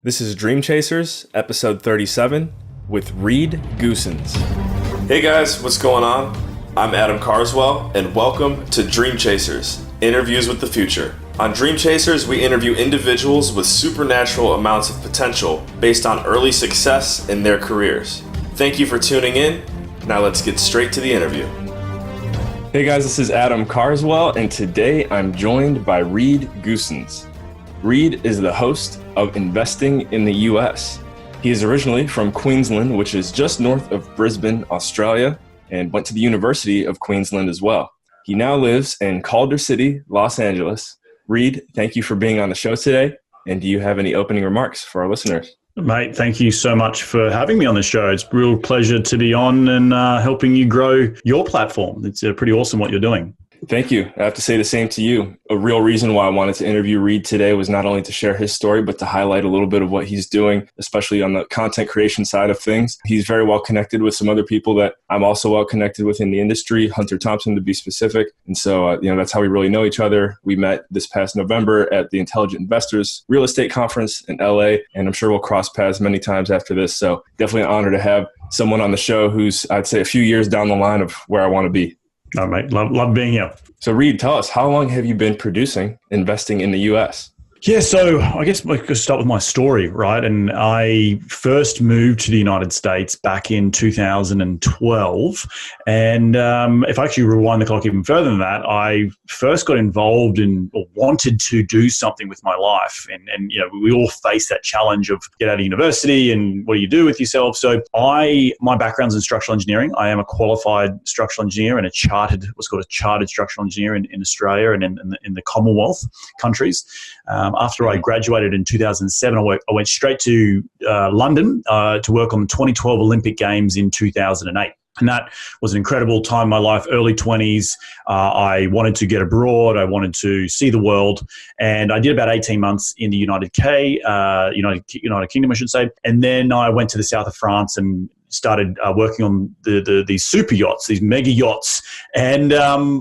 This is Dream Chasers, episode 37, with Reed Goossens. Hey guys, what's going on? I'm Adam Carswell, and welcome to Dream Chasers, Interviews with the Future. On Dream Chasers, we interview individuals with supernatural amounts of potential based on early success in their careers. Thank you for tuning in. Now let's get straight to the interview. Hey guys, this is Adam Carswell, and today I'm joined by Reed Goossens. Reed is the host of Investing in the US. He is originally from Queensland, which is just north of Brisbane, Australia, and went to the University of Queensland as well. He now lives in Calder City, Los Angeles. Reed, thank you for being on the show today. And do you have any opening remarks for our listeners? Mate, thank you so much for having me on the show. It's a real pleasure to be on and helping you grow your platform. It's pretty awesome what you're doing. Thank you. I have to say the same to you. A real reason why I wanted to interview Reed today was not only to share his story, but to highlight a little bit of what he's doing, especially on the content creation side of things. He's very well connected with some other people that I'm also well connected with in the industry, Hunter Thompson to be specific. And so, that's how we really know each other. We met this past November at the Intelligent Investors Real Estate Conference in LA, and I'm sure we'll cross paths many times after this. So definitely an honor to have someone on the show who's, I'd say, a few years down the line of where I want to be. Oh, mate, love being here. So Reed, tell us, how long have you been producing Investing in the US? Yeah, so I guess I could start with my story, right? And I first moved to the United States back in 2012. And if I actually rewind the clock even further than that, I first got involved in or wanted to do something with my life. And we all face that challenge of get out of university and what do you do with yourself? So my background's in structural engineering. I am a qualified structural engineer and what's called a chartered structural engineer in Australia and in the Commonwealth countries. After I graduated in 2007, I went straight to London to work on the 2012 Olympic Games in 2008. And that was an incredible time in my life, early 20s. I wanted to get abroad. I wanted to see the world. And I did about 18 months in the United Kingdom, I should say. And then I went to the south of France and started working on these super yachts, these mega yachts. And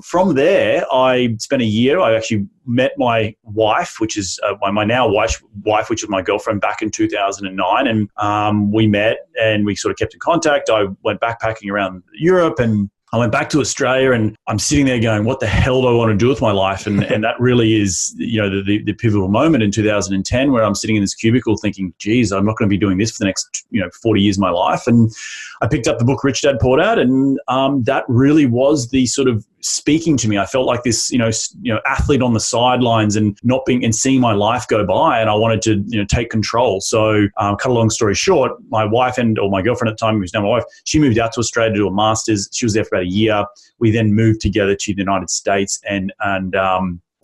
from there, I spent a year. I actually met my wife, which is my now wife, which was my girlfriend back in 2009. And we met and we sort of kept in contact. I went backpacking around Europe and I went back to Australia and I'm sitting there going, what the hell do I want to do with my life? And that really is, the pivotal moment in 2010 where I'm sitting in this cubicle thinking, geez, I'm not going to be doing this for the next, 40 years of my life. And I picked up the book, Rich Dad, Poor Dad. And that really was the sort of speaking to me. I felt like this, athlete on the sidelines and seeing my life go by. And I wanted to, take control. So cut a long story short, my wife or my girlfriend at the time, who's now my wife, she moved out to Australia to do a master's. She was there for about a year. We then moved together to the United States and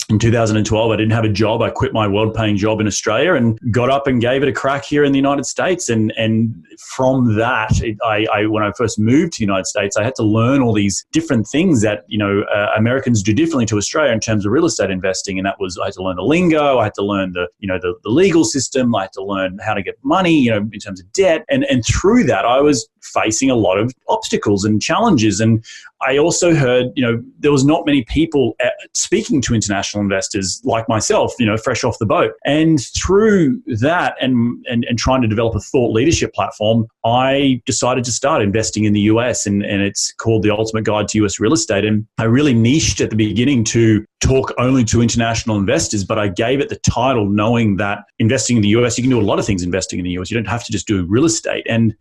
in 2012, I didn't have a job. I quit my well-paying job in Australia and got up and gave it a crack here in the United States. And from that, when I first moved to the United States, I had to learn all these different things that Americans do differently to Australia in terms of real estate investing. And that was, I had to learn the lingo, I had to learn the legal system, I had to learn how to get money, in terms of debt. And through that, I was facing a lot of obstacles and challenges. And I also heard, there was not many people speaking to international investors like myself, fresh off the boat. And through that and trying to develop a thought leadership platform, I decided to start investing in the US and it's called The Ultimate Guide to US Real Estate. And I really niched at the beginning to talk only to international investors, but I gave it the title knowing that investing in the US, you can do a lot of things investing in the US. You don't have to just do real estate. And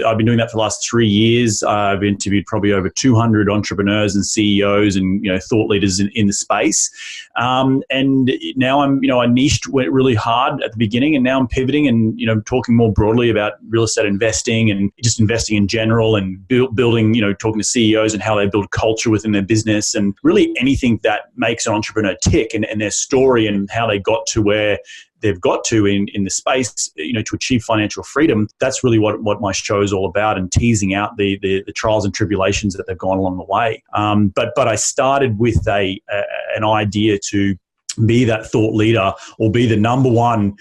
I've been doing that for the last 3 years. I've interviewed probably over 200 entrepreneurs and CEOs and, thought leaders in the space. And now I niched, went really hard at the beginning, and now I'm pivoting and, talking more broadly about real estate investing and just investing in general and building, talking to CEOs and how they build culture within their business and really anything that makes an entrepreneur tick and their story and how they got to where they've got to in the space, to achieve financial freedom. That's really what my show is all about, and teasing out the trials and tribulations that they've gone along the way. But I started with an idea to be that thought leader or be the number one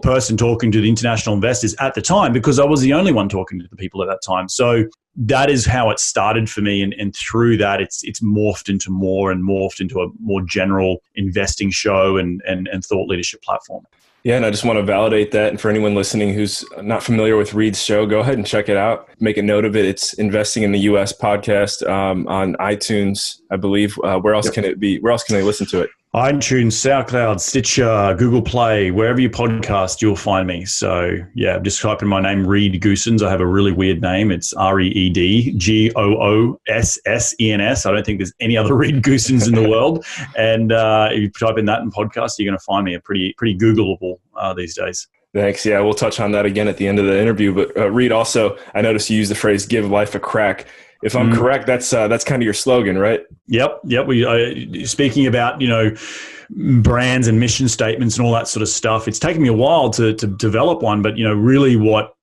person talking to the international investors at the time, because I was the only one talking to the people at that time. So that is how it started for me. And through that, it's morphed into a more general investing show and thought leadership platform. Yeah, and I just want to validate that. And for anyone listening who's not familiar with Reed's show, go ahead and check it out. Make a note of it. It's Investing in the US podcast on iTunes, I believe. Where else can it be? Where else can they listen to it? iTunes, SoundCloud, Stitcher, Google Play, wherever you podcast, you'll find me. So yeah, just type in my name, Reed Goossens. I have a really weird name. It's ReedGoossens. I don't think there's any other Reed Goossens in the world. And if you type in that in podcast, you're going to find me a pretty Googleable these days. Thanks. Yeah, we'll touch on that again at the end of the interview. But Reed, also, I noticed you use the phrase "give life a crack." If I'm correct, that's kind of your slogan, right? Yep. We speaking about brands and mission statements and all that sort of stuff. It's taken me a while to develop one, but really what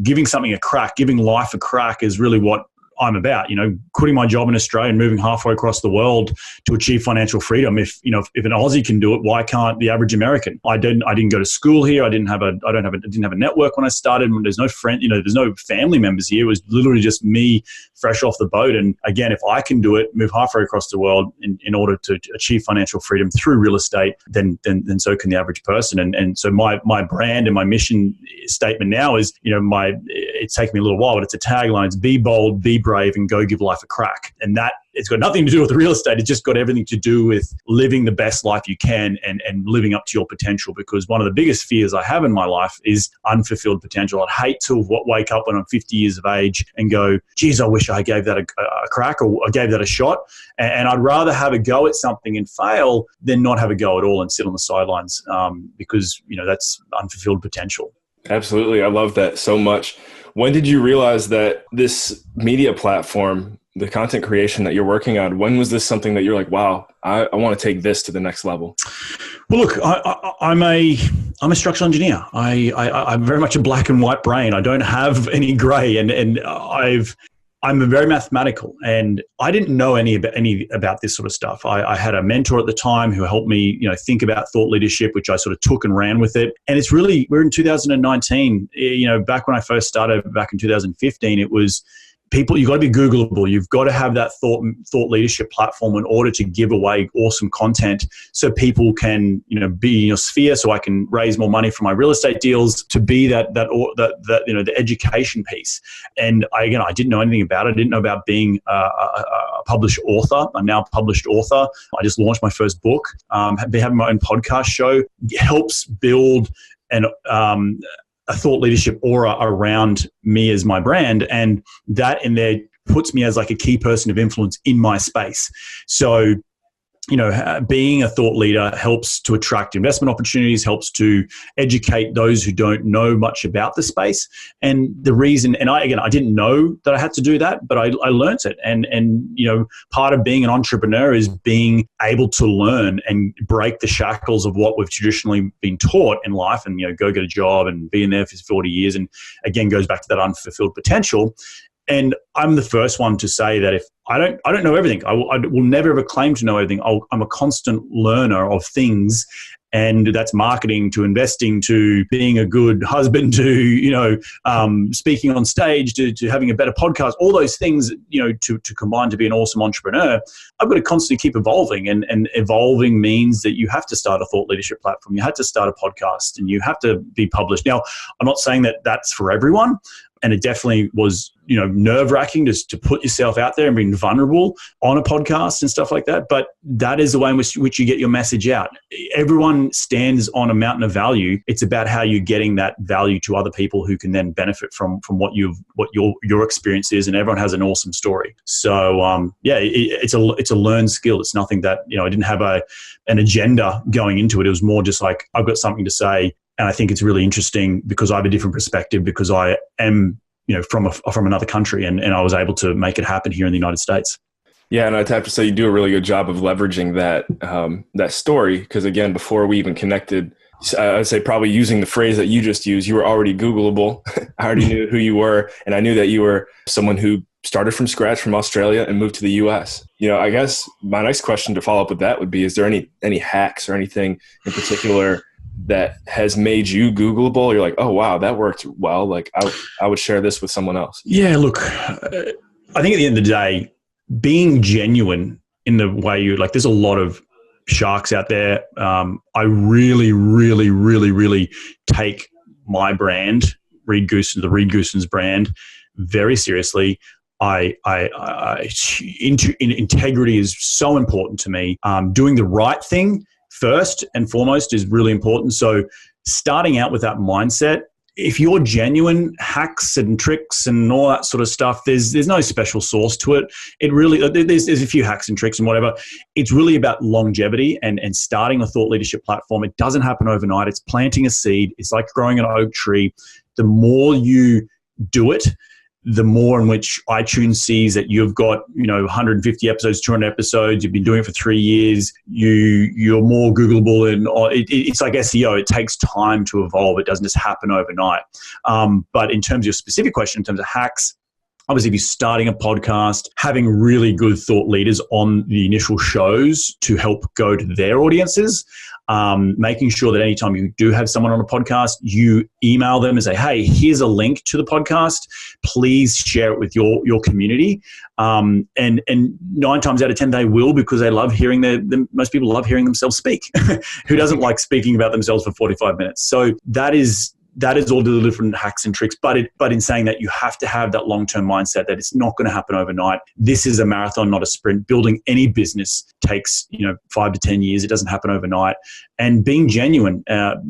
giving something a crack, giving life a crack is really what I'm about, quitting my job in Australia and moving halfway across the world to achieve financial freedom. If an Aussie can do it, why can't the average American? I didn't go to school here. I didn't have a network when I started. There's no friend, there's no family members here. It was literally just me fresh off the boat. And again, if I can do it, move halfway across the world in order to achieve financial freedom through real estate, then so can the average person. And so my brand and my mission statement now is, it's taken me a little while, but it's a tagline. It's be bold, be brave, and go give life a crack. And that it's got nothing to do with real estate. It's just got everything to do with living the best life you can and living up to your potential. Because one of the biggest fears I have in my life is unfulfilled potential. I'd hate to wake up when I'm 50 years of age and go, geez, I wish I gave that a crack or I gave that a shot. And I'd rather have a go at something and fail than not have a go at all and sit on the sidelines because, that's unfulfilled potential. Absolutely. I love that so much. When did you realize that this media platform, the content creation that you're working on, when was this something that you're like, wow, I want to take this to the next level? Well, look, I'm a structural engineer. I'm very much a black and white brain. I don't have any gray, and I'm very mathematical, and I didn't know any about this sort of stuff. I had a mentor at the time who helped me, think about thought leadership, which I sort of took and ran with it. And it's really, we're in 2019, back when I first started back in 2015, it was people, you've got to be Googleable. You've got to have that thought leadership platform in order to give away awesome content so people can, be in your sphere, so I can raise more money for my real estate deals, to be that the education piece. And I didn't know anything about it. I didn't know about being a published author. I'm now a published author. I just launched my first book. Been having my own podcast show. It helps build a thought leadership aura around me as my brand, and that in there puts me as like a key person of influence in my space. So, being a thought leader helps to attract investment opportunities, helps to educate those who don't know much about the space. And the reason, and I didn't know that I had to do that, but I learned it. And part of being an entrepreneur is being able to learn and break the shackles of what we've traditionally been taught in life, and go get a job and be in there for 40 years. And again, goes back to that unfulfilled potential. And I'm the first one to say that if I don't know everything, I will never ever claim to know everything. I'm a constant learner of things, and that's marketing to investing to being a good husband to speaking on stage to having a better podcast. All those things to combine to be an awesome entrepreneur. I've got to constantly keep evolving, and evolving means that you have to start a thought leadership platform. You have to start a podcast, and you have to be published. Now, I'm not saying that that's for everyone. And it definitely was, nerve-wracking just to put yourself out there and being vulnerable on a podcast and stuff like that. But that is the way in which you get your message out. Everyone stands on a mountain of value. It's about how you're getting that value to other people who can then benefit from what your experience is. And everyone has an awesome story. So it's a learned skill. It's nothing that I didn't have an agenda going into it. It was more just like, I've got something to say. And I think it's really interesting because I have a different perspective, because I am, from another country, and I was able to make it happen here in the United States. Yeah, and I'd have to say you do a really good job of leveraging that story. Because again, before we even connected, I'd say probably using the phrase that you just used, you were already Googleable. I already knew who you were, and I knew that you were someone who started from scratch from Australia and moved to the US. I guess my next question to follow up with that would be: is there any hacks or anything in particular that has made you Googleable? You're like, oh, wow, that worked well. Like I would share this with someone else. Yeah, look, I think at the end of the day, being genuine in the way there's a lot of sharks out there. I really, really, really, really take my brand, the Reed Goossens brand, very seriously. Integrity is so important to me. Doing the right thing first and foremost is really important. So starting out with that mindset, if you're genuine, hacks and tricks and all that sort of stuff, there's no special sauce to it. It really, there's a few hacks and tricks and whatever. It's really about longevity and starting a thought leadership platform. It doesn't happen overnight. It's planting a seed. It's like growing an oak tree. The more you do it, the more in which iTunes sees that you've got, 150 episodes, 200 episodes, you've been doing it for 3 years, you're more Googleable, and it's like SEO. It takes time to evolve. It doesn't just happen overnight. But in terms of your specific question, in terms of hacks, obviously, if you're starting a podcast, having really good thought leaders on the initial shows to help go to their audiences, making sure that anytime you do have someone on a podcast, you email them and say, hey, here's a link to the podcast. Please share it with your community. And 9 times out of 10, they will, because they love hearing most people love hearing themselves speak. Who doesn't like speaking about themselves for 45 minutes? So that is all the different hacks and tricks. But in saying that, you have to have that long-term mindset that it's not going to happen overnight. This is a marathon, not a sprint. Building any business takes 5 to 10 years. It doesn't happen overnight. And being genuine,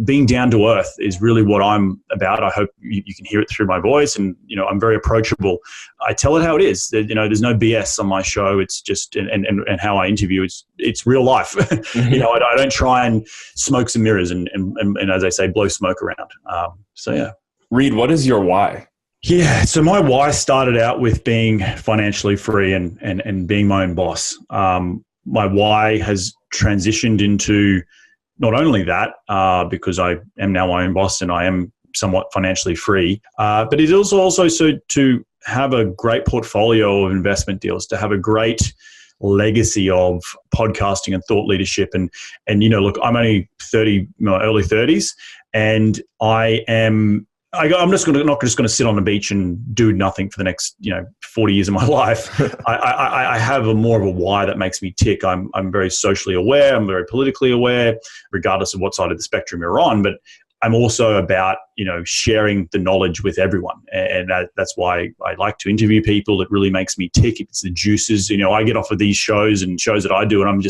being down to earth is really what I'm about. I hope you can hear it through my voice, and I'm very approachable. I tell it how it is. There's no BS on my show. It's just and how I interview. It's real life. Mm-hmm. I don't try and smoke some mirrors and as I say, blow smoke around. So yeah. Reed, what is your why? Yeah, so my why started out with being financially free and being my own boss. My why has transitioned into not only that, because I am now my own boss and I am somewhat financially free, but it is also so to have a great portfolio of investment deals, to have a great legacy of podcasting and thought leadership. And look, I'm only 30, early 30s, and I'm not just going to sit on the beach and do nothing for the next 40 years of my life. I have more of a why that makes me tick. I'm very socially aware. I'm very politically aware, regardless of what side of the spectrum you're on. But I'm also about sharing the knowledge with everyone, and that's why I like to interview people. It really makes me tick. It's the juices. I get off of these shows and shows that I do, and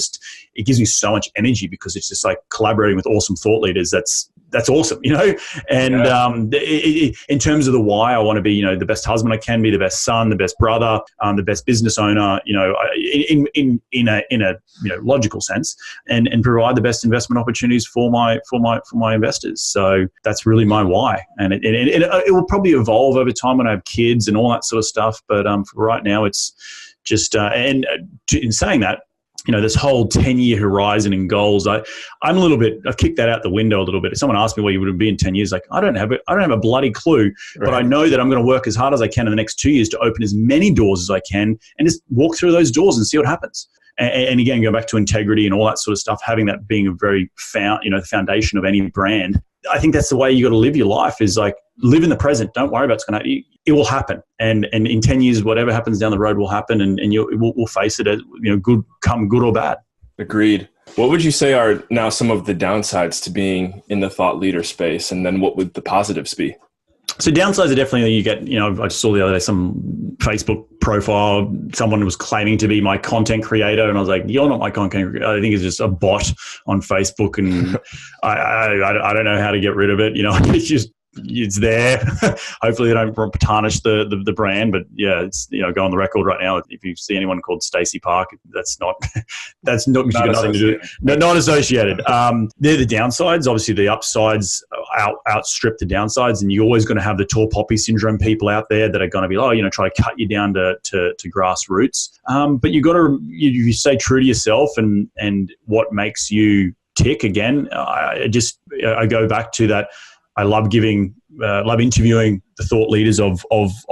it gives me so much energy, because it's just like collaborating with awesome thought leaders. That's awesome, And in terms of the why, I want to be the best husband I can be, the best son, the best brother, the best business owner. In a logical sense, and provide the best investment opportunities for my investors. So that's really my why, and it will probably evolve over time when I have kids and all that sort of stuff. But for right now, it's just in saying that, this whole 10-year horizon and goals, I've kicked that out the window a little bit. If someone asked me where you would be in 10 years, like, I don't have a bloody clue, right. But I know that I'm going to work as hard as I can in the next 2 years to open as many doors as I can and just walk through those doors and see what happens. And again, go back to integrity and all that sort of stuff, having that being a very the foundation of any brand. I think that's the way you got to live your life, is like, live in the present. Don't worry about what's going to happen. It will happen. And in 10 years, whatever happens down the road will happen, and we'll face it as, good or bad. Agreed. What would you say are now some of the downsides to being in the thought leader space? And then what would the positives be? So downsides are definitely, you get, I just saw the other day some Facebook profile, someone was claiming to be my content creator, and I was like, you're not my content creator. I think it's just a bot on Facebook, and I don't know how to get rid of it. It's there. Hopefully they don't tarnish the brand, but yeah, it's, go on the record right now. If you see anyone called Stacey Park, that's not nothing to do. No, not associated. They're the downsides. Obviously the upsides outstrip the downsides, and you're always going to have the tall poppy syndrome people out there that are going to be, try to cut you down to grassroots. But you stay true to yourself and what makes you tick. Again, I go back to that. I love interviewing the thought leaders of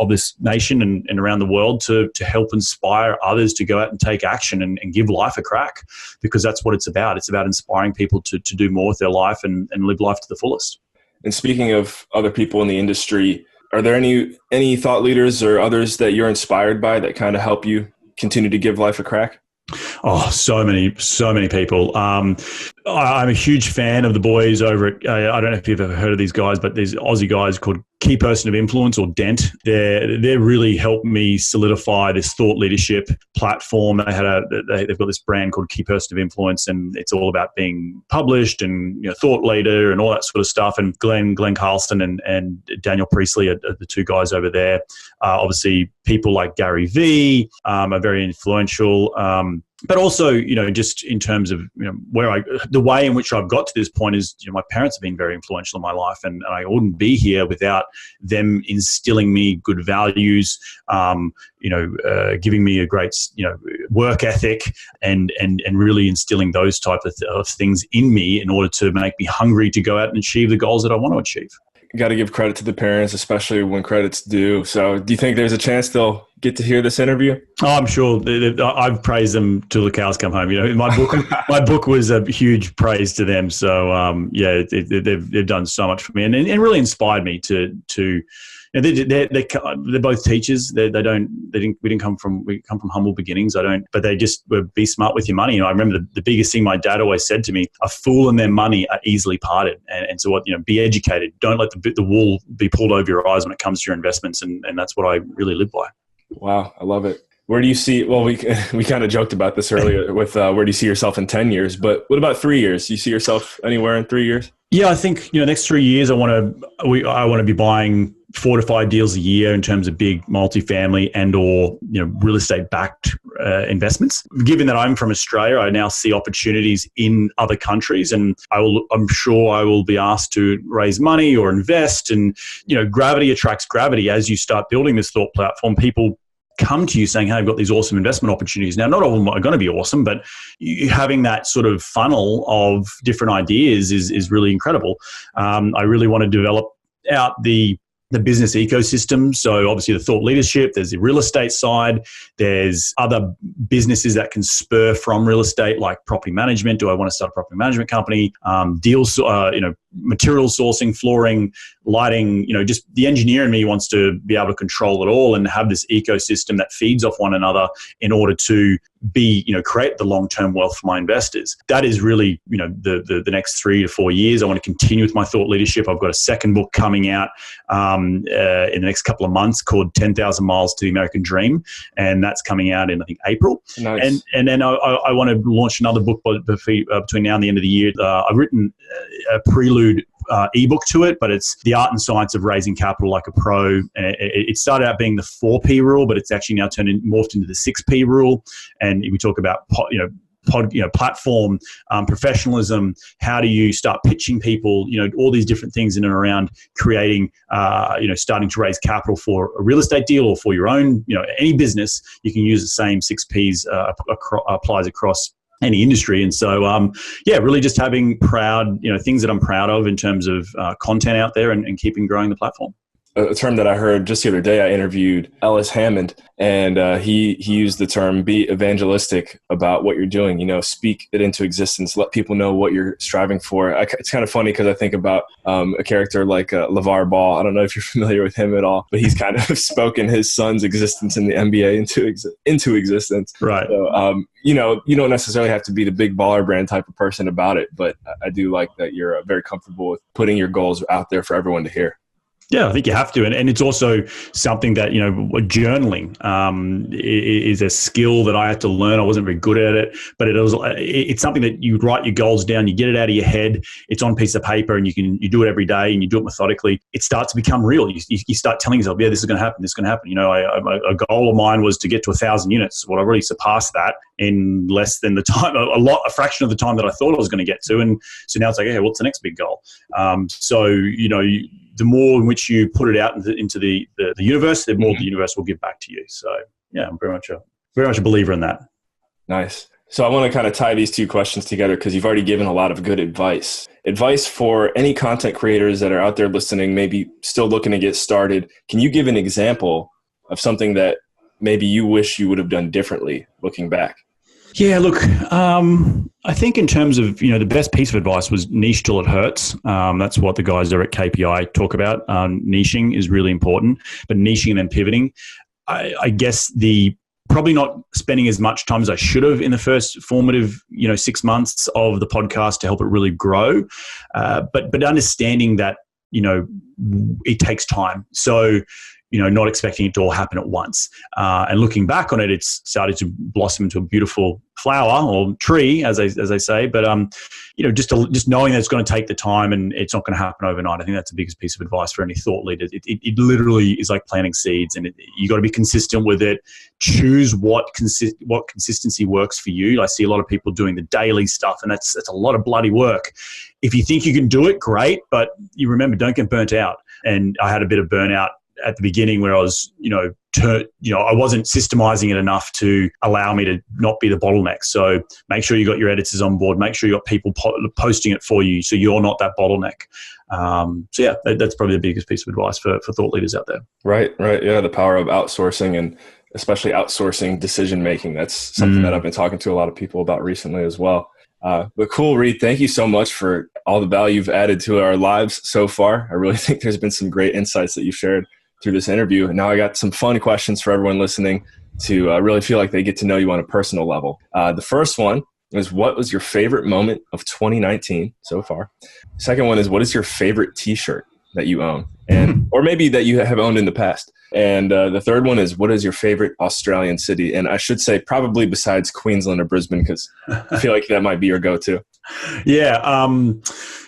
this nation and around the world to help inspire others to go out and take action and give life a crack, because that's what it's about. It's about inspiring people to do more with their life and live life to the fullest. And speaking of other people in the industry, are there any thought leaders or others that you're inspired by that kind of help you continue to give life a crack? Oh, so many people. I'm a huge fan of the boys over at, I don't know if you've ever heard of these guys, but there's Aussie guys called Key Person of Influence, or DENT. They're really helped me solidify this thought leadership platform. They've got this brand called Key Person of Influence, and it's all about being published and thought leader and all that sort of stuff. And Glenn Carlson and Daniel Priestley are the two guys over there. Obviously, people like Gary Vee are very influential. But also, just in terms of, the way in which I've got to this point is, my parents have been very influential in my life, and I wouldn't be here without them instilling me good values, giving me a great, work ethic and really instilling those type of things in me in order to make me hungry to go out and achieve the goals that I want to achieve. Got to give credit to the parents, especially when credit's due. So do you think there's a chance they'll get to hear this interview? Oh, I'm sure. I've praised them till the cows come home. My book was a huge praise to them. So they've done so much for me and really inspired me to they're both teachers. We come from humble beginnings. But they just were, be smart with your money. I remember the biggest thing my dad always said to me: a fool and their money are easily parted. And so be educated. Don't let the wool be pulled over your eyes when it comes to your investments. And that's what I really live by. Wow, I love it. Where do you see? Well, we kind of joked about this earlier with where do you see yourself in 10 years? But what about 3 years? Do you see yourself anywhere in 3 years? Yeah, I think next 3 years I want to be buying 4 to 5 deals a year in terms of big multifamily and or real estate backed investments. Given that I'm from Australia, I now see opportunities in other countries, and I'm sure I will be asked to raise money or invest. And gravity attracts gravity. As you start building this thought platform, people come to you saying, hey, I've got these awesome investment opportunities. Now, not all of them are going to be awesome, but having that sort of funnel of different ideas is really incredible. I really want to develop out the business ecosystem. So obviously the thought leadership, there's the real estate side, there's other businesses that can spur from real estate, like property management. Do I want to start a property management company? Deals, material sourcing, flooring, lighting, just the engineer in me wants to be able to control it all and have this ecosystem that feeds off one another in order to create the long-term wealth for my investors. That is really, the next 3 to 4 years. I want to continue with my thought leadership. I've got a second book coming out in the next couple of months called 10,000 Miles to the American Dream. And that's coming out in, I think, April. Nice. And then I want to launch another book between now and the end of the year. I've written a prelude ebook to it, but it's the art and science of raising capital like a pro. It started out being the 4P rule, but it's actually now morphed into the 6P rule. And we talk about platform, professionalism. How do you start pitching people? All these different things in and around creating, starting to raise capital for a real estate deal or for your own, any business. You can use the same 6Ps applies across any industry. And so, really just having things that I'm proud of in terms of content out there and keeping growing the platform. A term that I heard just the other day, I interviewed Ellis Hammond, and he used the term be evangelistic about what you're doing, speak it into existence, let people know what you're striving for. It's kind of funny because I think about a character like LeVar Ball. I don't know if you're familiar with him at all, but he's kind of spoken his son's existence in the NBA into existence. Right. So, you don't necessarily have to be the big baller brand type of person about it, but I do like that you're very comfortable with putting your goals out there for everyone to hear. Yeah, I think you have to. And it's also something that, journaling is a skill that I had to learn. I wasn't very good at it, but it's something that you write your goals down, you get it out of your head, it's on a piece of paper, and you do it every day and you do it methodically. It starts to become real. You start telling yourself, yeah, this is going to happen, this is going to happen. A goal of mine was to get to 1,000 units. Well, I really surpassed that in less than the time, a fraction of the time that I thought I was going to get to. And so now it's like, okay, what's the next big goal? The more in which you put it out into the universe, the more the universe will give back to you. So yeah, I'm very much a believer in that. Nice. So I want to kind of tie these two questions together because you've already given a lot of good advice. Advice for any content creators that are out there listening, maybe still looking to get started. Can you give an example of something that maybe you wish you would have done differently looking back? Yeah, look, I think in terms of, the best piece of advice was niche till it hurts. That's what the guys there at KPI talk about. Niching is really important, but niching and then pivoting. I guess the probably not spending as much time as I should have in the first formative, 6 months of the podcast to help it really grow. But understanding that, it takes time. So, not expecting it to all happen at once. And looking back on it, it's started to blossom into a beautiful flower or tree, as I say. But just knowing that it's going to take the time and it's not going to happen overnight. I think that's the biggest piece of advice for any thought leader. It literally is like planting seeds, and you got to be consistent with it. Choose what consistency works for you. I see a lot of people doing the daily stuff, and that's a lot of bloody work. If you think you can do it, great, but you remember, don't get burnt out. And I had a bit of burnout at the beginning where I was, I wasn't systemizing it enough to allow me to not be the bottleneck. So make sure you got your editors on board. Make sure you got people posting it for you, so you're not that bottleneck. That's probably the biggest piece of advice for thought leaders out there. Right. Yeah, the power of outsourcing, and especially outsourcing decision making. That's something that I've been talking to a lot of people about recently as well. But cool, Reed, thank you so much for all the value you've added to our lives so far. I really think there's been some great insights that you've shared through this interview. And now I got some fun questions for everyone listening to really feel like they get to know you on a personal level. The first one is, what was your favorite moment of 2019 so far? Second one is, what is your favorite t-shirt that you own, and or maybe that you have owned in the past? And the third one is, what is your favorite Australian city? And I should say probably besides Queensland or Brisbane, because I feel like that might be your go-to. Yeah.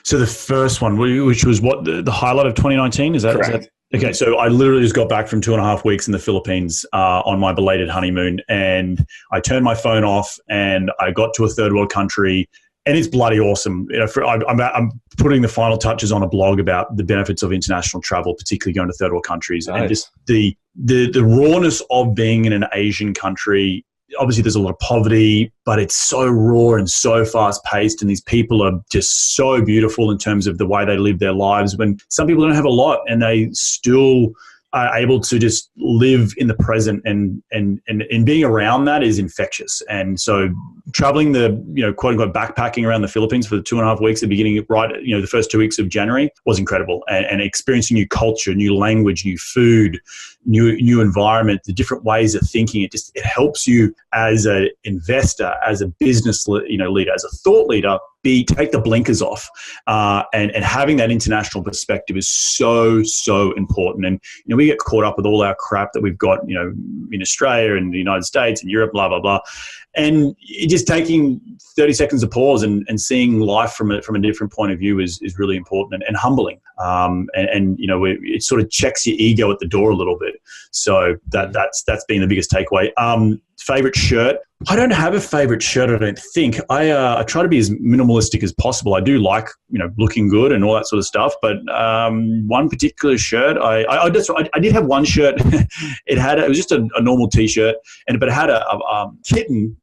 So the first one, which was what, the highlight of 2019? Is that correct? Okay, so I literally just got back from 2.5 weeks in the Philippines on my belated honeymoon, and I turned my phone off and I got to a third world country, and it's bloody awesome. I'm putting the final touches on a blog about the benefits of international travel, particularly going to third world countries. Nice. And just the rawness of being in an Asian country. Obviously, there's a lot of poverty, but it's so raw and so fast-paced, and these people are just so beautiful in terms of the way they live their lives, when some people don't have a lot and they still are able to just live in the present, and being around that is infectious. And so traveling quote unquote backpacking around the Philippines for the 2.5 weeks at the beginning, the first 2 weeks of January was incredible, and experiencing new culture, new language, new food, new environment, the different ways of thinking. It helps you as an investor, as a business leader, as a thought leader, take the blinkers off, and having that international perspective is so important. And we get caught up with all our crap that we've got in Australia and the United States and Europe, blah blah blah, and just taking 30 seconds of pause and seeing life from a different point of view is really important and humbling. It sort of checks your ego at the door a little bit. So that's been the biggest takeaway. Favorite shirt? I don't have a favorite shirt, I don't think. I try to be as minimalistic as possible. I do like, looking good and all that sort of stuff. But one particular shirt, I did have one shirt. It was just a normal t-shirt, but it had a kitten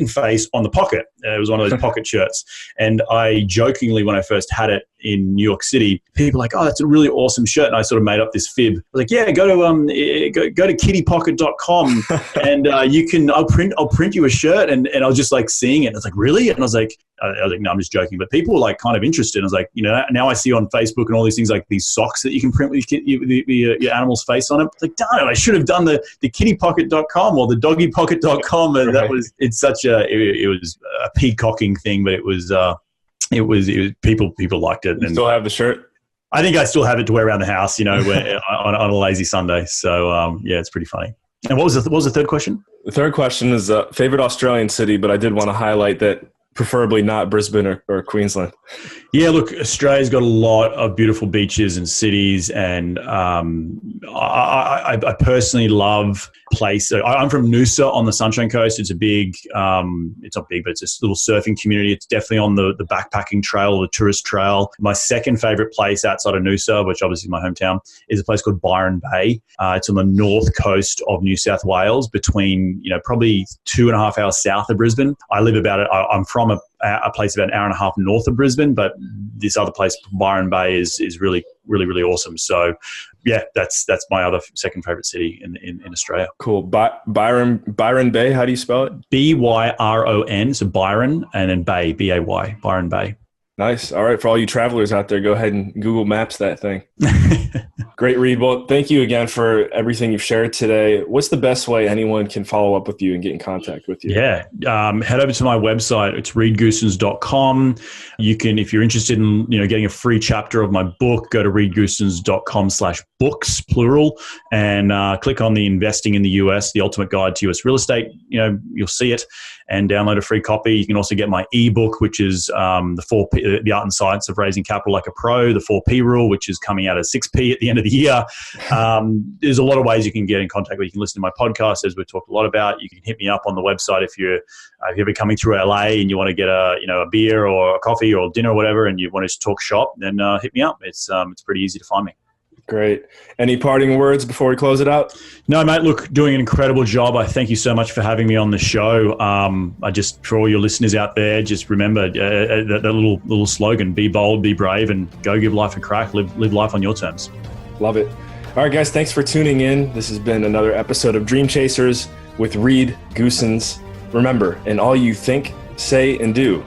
face on the pocket. It was one of those pocket shirts. And I jokingly, when I first had it in New York City, people were like, "Oh, that's a really awesome shirt." And I sort of made up this fib. I was like, "Yeah, go to kittypocket.com and I'll print you a shirt." And I was just like seeing it. And I was like, "Really?" And I was like, "No, I'm just joking." But people were like kind of interested. And I was like, now I see on Facebook and all these things, like these socks that you can print with your animal's face on it. It's like, darn it, I should have done the kittypocket.com or the doggypocket.com. And that was, it was a peacocking thing, but it was people liked it. You still have the shirt? I think I still have it to wear around the house, on a lazy Sunday. So it's pretty funny. And what was the third question? The third question is favorite Australian city, but I did want to highlight that preferably not Brisbane or Queensland. Yeah, look, Australia's got a lot of beautiful beaches and cities, and I personally love place. I'm from Noosa on the Sunshine Coast. It's a big, it's not big, but it's a little surfing community. It's definitely on the backpacking trail or the tourist trail. My second favorite place outside of Noosa, which obviously is my hometown, is a place called Byron Bay. It's on the north coast of New South Wales, between, probably 2.5 hours south of Brisbane. I'm from a place about an hour and a half north of Brisbane, but this other place, Byron Bay, is really, really, really awesome. So yeah, that's my other second favorite city in Australia. Cool. Byron Bay, how do you spell it? Byron, so Byron, and then Bay, Bay, Byron Bay. Nice. All right. For all you travelers out there, go ahead and Google Maps that thing. Great, Reed. Well, thank you again for everything you've shared today. What's the best way anyone can follow up with you and get in contact with you? Yeah. Head over to my website. It's reedgoossens.com. You can, if you're interested in, getting a free chapter of my book, go to reedgoossens.com/books, plural, and click on the Investing in the US, the Ultimate Guide to US Real Estate. You'll see it and download a free copy. You can also get my ebook, which is the Art and Science of Raising Capital Like a Pro, the 4P Rule, which is coming out at 6P at the end of the year. There's a lot of ways you can get in contact with. You can listen to my podcast, as we've talked a lot about. You can hit me up on the website if you're ever coming through LA and you want to get a beer or a coffee or dinner or whatever, and you want to talk shop, then hit me up. It's pretty easy to find me. Great. Any parting words before we close it out? No, mate, look, doing an incredible job. I thank you so much for having me on the show. For all your listeners out there, just remember that little slogan, be bold, be brave, and go give life a crack. Live life on your terms. Love it. All right, guys, thanks for tuning in. This has been another episode of Dream Chasers with Reed Goossens. Remember, in all you think, say, and do,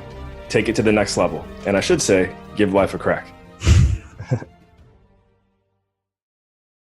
take it to the next level. And I should say, give life a crack.